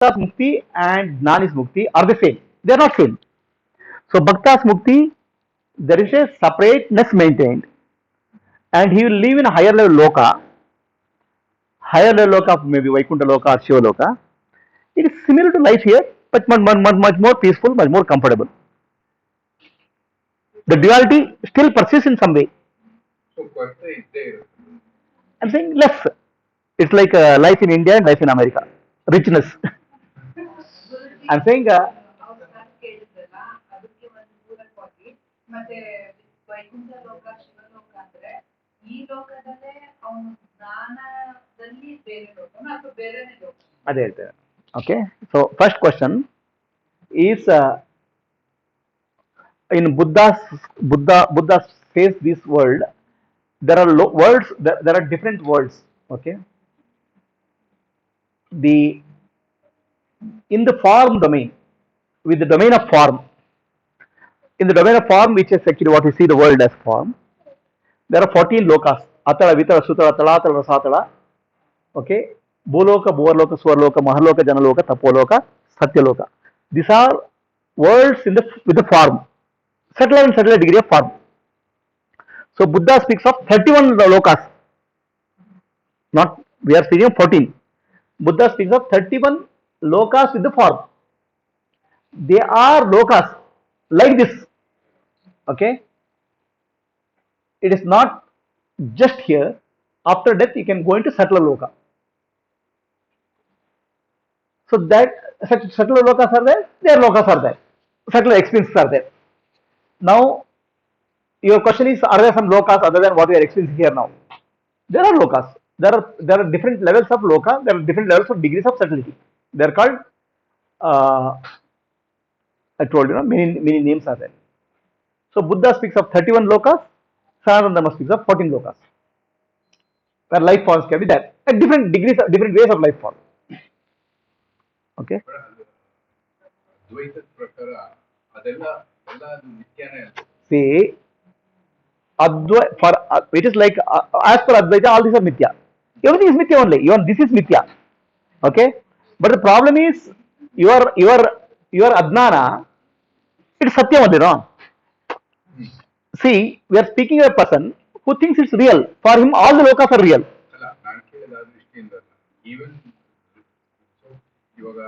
mukti and Jnani's mukti are the same. They are not same. So Bhakta's mukti, there is a separateness maintained, and he will live in a higher level loka of maybe Vaikuntha loka or Shiva loka. It is similar to life here, but much more peaceful, much more comfortable. The duality still persists in some way. So Bhakta is there. I'm saying less. It's like life in India and life in America. Richness. I'm saying ಮತ್ತೆ ವೈಕುಂಠ ಲೋಕ ಶಿವಲೋಕ ಅಂದ್ರೆ ಈ ಲೋಕದಲ್ಲೇ ಅವನು ಜ್ಞಾನದಲ್ಲಿ ಬೇರೆ ಲೋಕನ ಅಥವಾ ಬೇರೆನೆ ಲೋಕ ಅದೇ ಹೇಳ್ತೇವೆ. Okay, so first question is in Buddha says this world, there are words, there are different words. Okay, the in the form domain, with the domain of form, in the domain of form, which is actually what we see the world as form, there are 14 lokas: Atala, Vitala, Sutala, Talatala, Rasatala. Okay, Bhuloka, Bhuvarloka, Swarloka, Maharloka, Janaloka, Tapoloka, Satyaloka. These are words in the with the form, subtler and subtler degree of form. So Buddha speaks of 31 lokas. Not we are speaking of 14. Buddha speaks of 31 lokas with the form. They are lokas like this. Okay, it is not just here. After death, you can go into subtler loka. So that subtler lokas are there, their lokas are there, subtler experiences are there. Now, your question is: are there some lokas other than what we are experiencing here now? There are lokas. There are different levels of loka. There are different levels of degrees of subtlety. They are called. I told you, many names are there. So Buddha speaks of 31 lokas. Sanatana speaks of 14 lokas, where life forms can be there at different degrees, different ways of life form. Okay. Advaita prakara adella ella nityane. See, it is like as per Advaita, all these are mithya. Everything is mithya only. Even this is mithya. Okay, but the problem is your adnana. It's satyam only, no? See, we are speaking of a person who thinks it's real. For him, all the lokas are real. ಅಲ್ಲ ನಾನು ಕೇಳಿದ ದೃಷ್ಟಿಯಿಂದ even ಇವಾಗ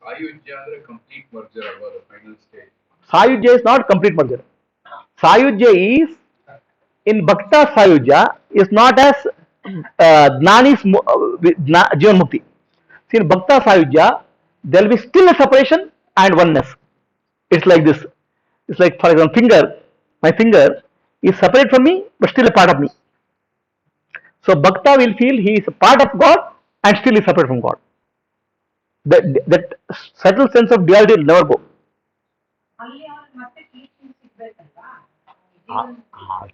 ಸಾಯುಜ್ಯ ಅಂದ್ರೆ complete merger ಅಲ್ವಾ final stage. Sayujya is not complete merger. Sayujya is in Bhakta Sayujya is not as Jnani's Jivan Mukti. See, in Bhakta Sayujya, there will be still a separation and oneness. It's like this. It's like, for example, my finger is separate from me, but still a part of me. So Bhakta will feel he is a part of God and still is separate from God. That subtle sense of duality will never go.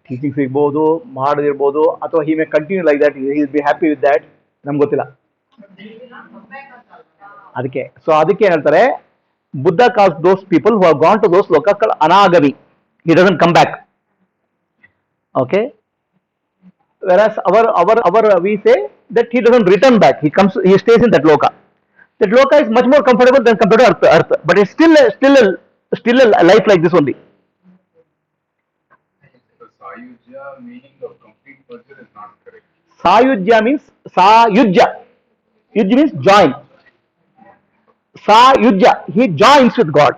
Teaching ಸಿಗ್ಬೋದು, ಮಾಡದಿರ್ಬೋದು, ಅಥವಾ he may continue like that, he will be happy with that, ನಮ್ಗೆ ಗೊತ್ತಿಲ್ಲ. ಅದಕ್ಕೆ ಏನ್ ಹೇಳ್ತಾರೆ, Buddha calls those people who have gone to those lokas anagami. He doesn't come back. Okay, whereas our we say that he doesn't return back, he stays in that loka. That loka is much more comfortable than compared to earth, but it's still a life like this only. Sayujya meaning of complete merger is not correct. Sayujya means Sayujya. Yujya means join. Sayujya, he joins with God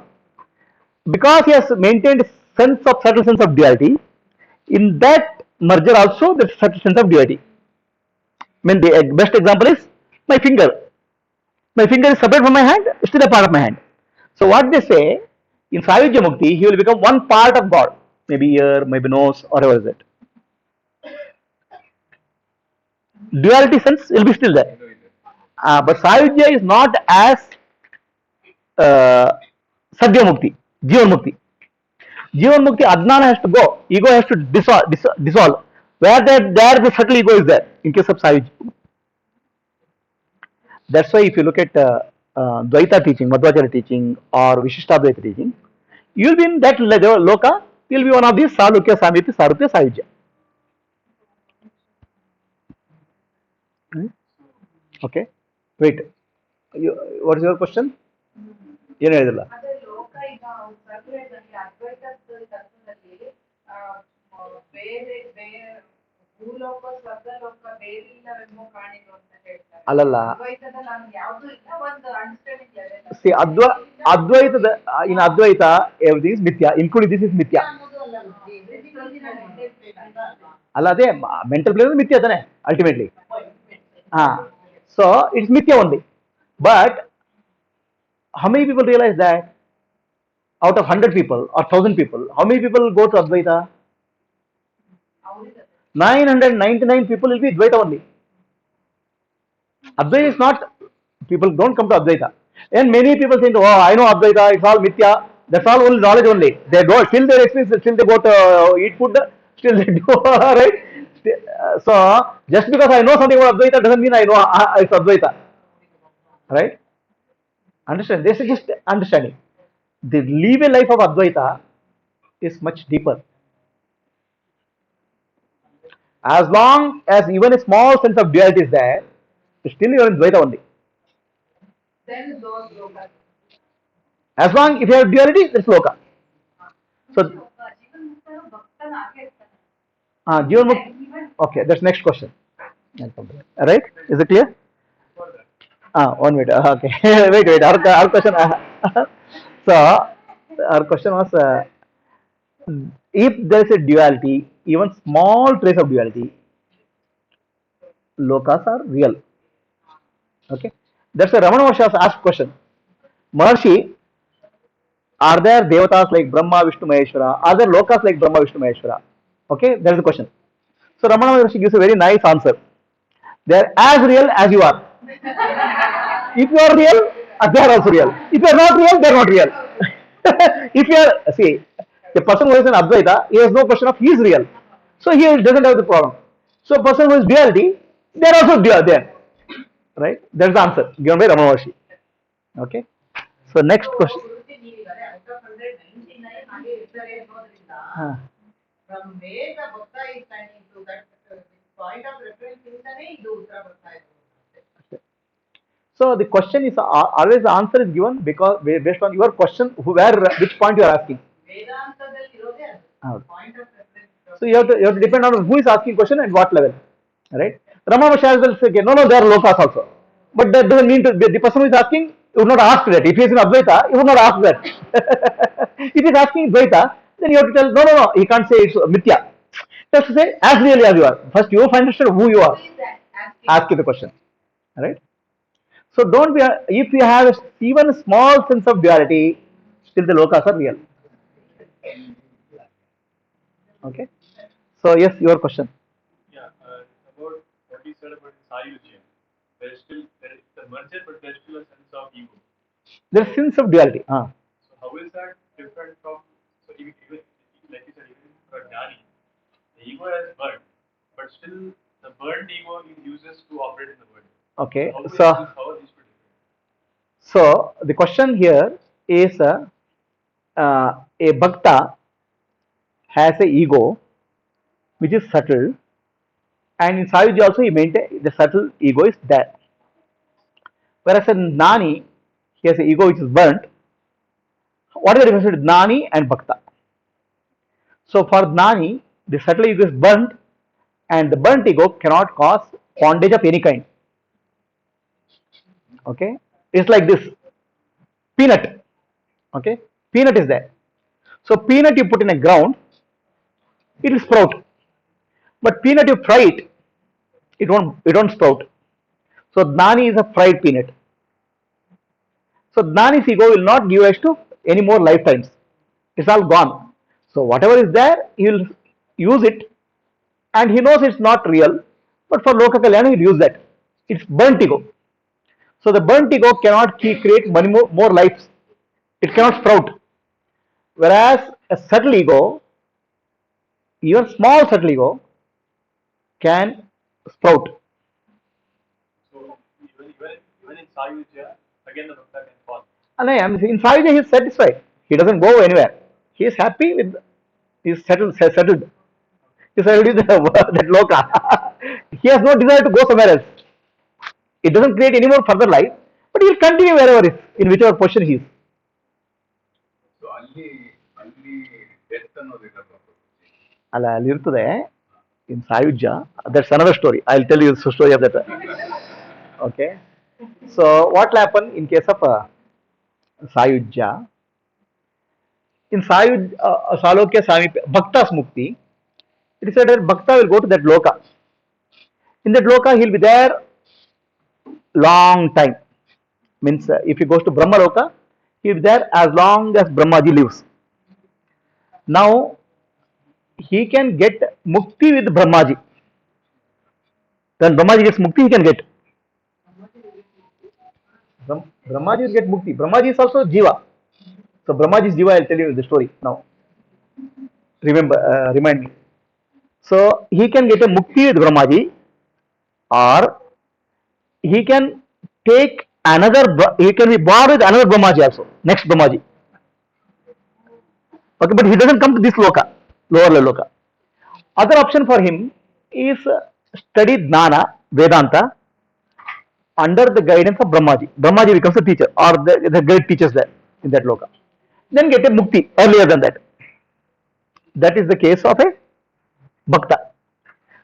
because he has maintained subtle sense of duality. In that merger also, the subtle sense of duality. I mean, the best example is my finger. My finger is separate from my hand, still a part of my hand. So what they say, in Sayujya Mukti, he will become one part of God. Maybe ear, maybe nose, or whatever is it. Duality sense will be still there. But Sayujya is not as Sadhya Mukti, Jivan Mukti. Jivan Mukti, Adnana has to go, ego has to dissolve. Where there the subtle ego is there in case of Sayujya. That's why if you look at Dvaita teaching, Madhvacharya teaching, or Vishishtadvaita teaching, you will be in that loka, you will be one of these Salukya, Samyukya, Sarupya, Sayujya. Okay, wait. What is your question? ಏನು ಹೇಳಿದಿಲ್ಲ. ಅದೇ ಲೋಕ ಈಗ ಸರ್ವೇದಲ್ಲಿ ಅದ್ವೈತದ ತತ್ವದಲ್ಲಿ ಬೇರೆ ಬೇರೆ ಭೂಲೋಕ ಸ್ವರ್ಗಲೋಕ ಬೇರಿಲ್ಲವೆಂಬ ಪ್ರಾಣಿಗಳು ಅಂತ ಹೇಳ್ತಾರೆ. ಅಲ್ಲಲ್ಲ, ಅದ್ವೈತದಲ್ಲಿ ನಮ್ಗೆ ಯಾವ್ದು ಇಲ್ಲ, ಒಂದು understanding level. see Advaita, in Advaita everything is mithya, including this is mithya. ಅಲ್ಲ, ಅದೇ ಮೆಂಟಲ್ ಪ್ಲೇನ್ ಮಿಥ್ಯ ತಾನೆ ಅಲ್ಟಿಮೇಟ್ಲಿ. ಹಾ, ಸೊ ಇಟ್ಸ್ ಮಿಥ್ಯ only. But how many people realize that out of 100 people or 1000 people, how many people go to Advaita? 999 people will be Advaita only. Advaita is not, people don't come to Advaita. And many people think, oh, I know Advaita, it's all mithya. That's all only knowledge only. They go, still they experience, still they go to eat food, still they do, right? So, just because I know something about Advaita doesn't mean I know it's Advaita. Right? Understand? This is just understanding. The live a life of Advaita is much deeper. As long as even a small sense of duality is there, still you are in Dvaita only. Then those lokas. As long if you have duality, it's loka. So, ಜೀವನ್ ಮುಕ್ತರು ಭಕ್ತನ ಹಾಗೆ ಇರ್ತಾನೆ. Jivan Mukti. Okay, that's next question. Right? Is it clear? 1 minute. Okay. wait. Our question. So, our question was, if there is a duality, even small trace of duality, lokas are real. Okay. That's why Ramana Maharshi has asked question. Maharshi, are there devatas like Brahma, Vishnu, Maheshwara? Are there lokas like Brahma, Vishnu, Maheshwara? Okay, that is the question. So Ramana Maharshi gives a very nice answer. They are as real as you are. If you are real, they are also real. If you are not real, they are not real. If you are, see, the person who is in Advaita, he has no question of he is real. So he doesn't have the problem. So a person who is duality, they are also dual there. Right? That is the answer given by Ramana Maharshi. Okay. So next question. ಗುರುತಿ ನೀಡಿದ್ದಾರೆ. Out of 199 ಹಾಗೆ ಇರ್ತಾರೆ ಅನ್ನೋದ್ರಿಂದ from where the Bhakta is standing to that point of reference ಇಂದಾನೆ ಇದು ಉತ್ತರ ಬರ್ತಾ ಇದೆ. So the question is always the answer is given because based on your question, which point you are asking. ವೇದಾಂತದಲ್ಲಿ ಇರೋದೇ ಅದು. Point of reference. So you have to depend on who is asking question and what level, right? Ramana Maharshi will say, no, there are lokas also, but that doesn't mean to the person who is asking would not ask that. If he is in Advaita, he would not ask that. If he is asking Dvaita, then you have to tell, no, he can't say it's mithya. Just to say as really as you are. First, you have to understand who you are. Asking the question, right? So don't be. If you have even a small sense of duality, still the lokas are real. Okay. So yes, your question. Yeah, it's about what you said about Sayujya. There is the merger, but there is still a sense of ego. There is sense of duality. So how is that different from? So even like you said, even for Jnani, the ego has burnt, but still the burnt ego he uses to operate in the world. Okay. How are these two different? So the question here is a bhakta has a ego which is subtle, and in Sayujya also he maintains the subtle ego is there. Whereas in Gnani, he has an ego which is burnt. What is the difference between Gnani and bhakta? So for Gnani, the subtle ego is burnt, and the burnt ego cannot cause bondage of any kind. Okay, it's like this peanut. Okay, peanut is there. So peanut you put in a ground, it will sprout. But peanut you fry it, it won't sprout. So Gnani is a fried peanut. So Gnani's ego will not give rise to any more lifetimes. It's all gone. So whatever is there, he will use it, and he knows it's not real. But for Loka Kalyana, he'll use that. It's burnt ego. So the burnt ego cannot create many more lives. It cannot sprout. Whereas a subtle ego, even small subtle ego, can sprout. So even in Sayujya, again the Bhakta can fall. And in Sayujya he is satisfied. He doesn't go anywhere. He is happy with. He is settled. He is settled with that Loka. He has no desire to go somewhere else. It doesn't create any more further life. but he'll continue wherever he is, in whichever position he is. So ಅಲ್ಲಿ death ಅನ್ನೋದಿರಲ್ಲ. ಅಲ್ಲ ಅಲ್ಲಿ ಇರ್ತದೆ in Sayujya. That's another story. I'll tell you the story of that. Okay. So what will happen in case of Sayujya? In Sayujya, Salokya Samipya, Bhakta's Mukti, it is said that Bhakta will go to that Loka. In that Loka, he'll be there long time. Means if he goes to Brahma Loka, he'll be there as long as Brahmaji lives. Now, he can get Mukti with Brahmaji. When Brahmaji gets Mukti, he can get. Brahmaji will get Mukti. Brahmaji is also Jiva. So Brahmaji is Jiva. I'll tell you the story now. Remember, remind me. So he can get a Mukti with Brahmaji, or he can take another. He can be born with another Brahmaji also. Next Brahmaji. Okay, but he doesn't come to this Loka, lower Loka. Other option for him is study Jnana, Vedanta, under the guidance of Brahmaji. Brahmaji becomes a teacher, or the great teachers there in that Loka. Then get a Mukti earlier than that. That is the case of a Bhakta.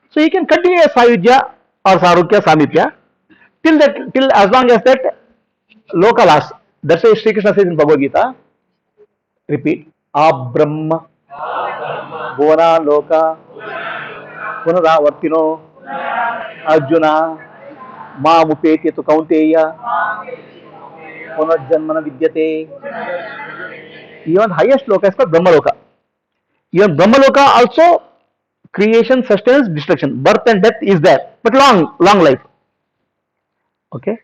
So he can continue as Sayujya or Sarukya Samipya till as long as that Loka lasts. That's why Sri Krishna says in Bhagavad Gita, repeat, Abrahma, Bhuvana Loka, Punaravartino, Arjuna, Mamupeti to Kaunteya, Punarjanmana Vidyate. Even highest Loka is called Brahma Loka. Even Brahma Loka also creation, sustenance, destruction, birth and death is there, but long life. Okay.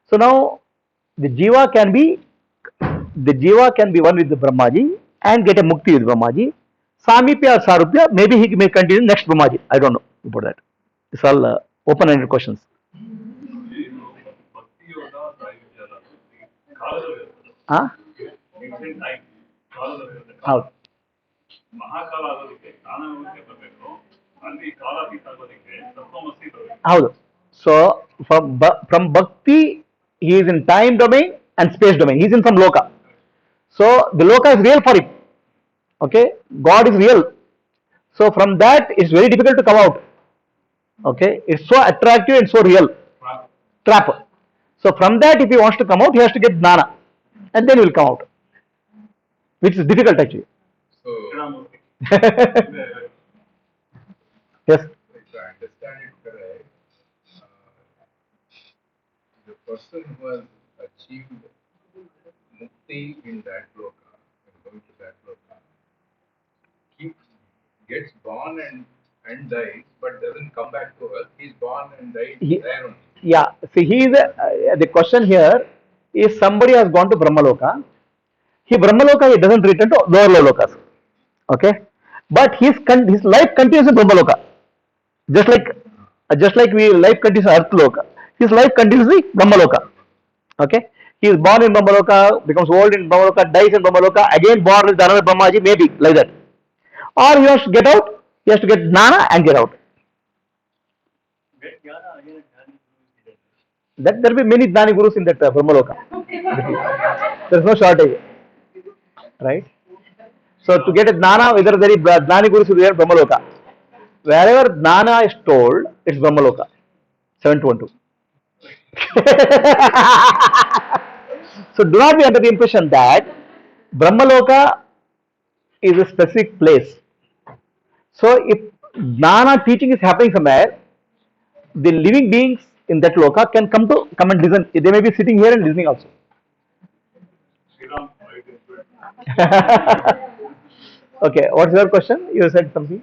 So now the Jiva can be one with the Brahmaji and get a Mukti with Brahmaji. Samipya or Sarupya, maybe he may continue next Brahmaji. I don't know about that. It's all open-ended questions. ಭಕ್ತಿ ಯೋಗ ಸಾಯುಜ್ಯ ಅಲ್ಲ, ಕಾಲದಲ್ಲಿರುತ್ತೆ. Incident time ಕಾಲದಲ್ಲಿರುತ್ತೆ. ಹೌದು. ಮಹಾಕಾಲ ಆಗೋದಕ್ಕೆ ಜ್ಞಾನಕ್ಕೆ ಬರಬೇಕು, ಅಲ್ಲಿ ಕಾಲಾತೀತ ಆಗೋದಕ್ಕೆ ತತ್ವಮಸಿ ಬರಬೇಕು. ಹೌದು. So from Bhakti, he is in time domain and space domain. He is in some Loka. So the Loka is real for him. Okay, God is real. So from that, it's very difficult to come out. Okay, it's so attractive and so real. Trap. So from that, if he wants to come out, he has to get Jnana, and then he will come out, which is difficult actually. So Yes. if I understand it correct, the person who has achieved mukti in that loka, and going to that loka, he gets born and dies, but doesn't come back to earth. He's born and died there only. Yeah. See, he is the question here is somebody has gone to Brahmaloka. He Brahmaloka, he doesn't return to lower lokas. Okay, but his life continues in Brahmaloka, just like we life continues in Earth Loka. His life continues in Brahmaloka. Okay, he is born in Brahmaloka, becomes old in Brahmaloka, dies in Brahmaloka, again born with another Brahmaji, maybe like that. Or he has to get out. He has to get Jnana and get out. Get jnana, again jnani guru is there. That there will be many Jnani Gurus in that Brahmaloka. There is no shortage, right? So to get a Jnana, whether there is Jnani Gurus will be there in Brahmaloka. Wherever Jnana is told, it's Brahmaloka. 712. So do not be under the impression that Brahmaloka is a specific place. So if Jnana teaching is happening somewhere, the living beings in that loka can come and listen. They may be sitting here and listening also. Sriram, right into it. Okay, what's your question? You said something.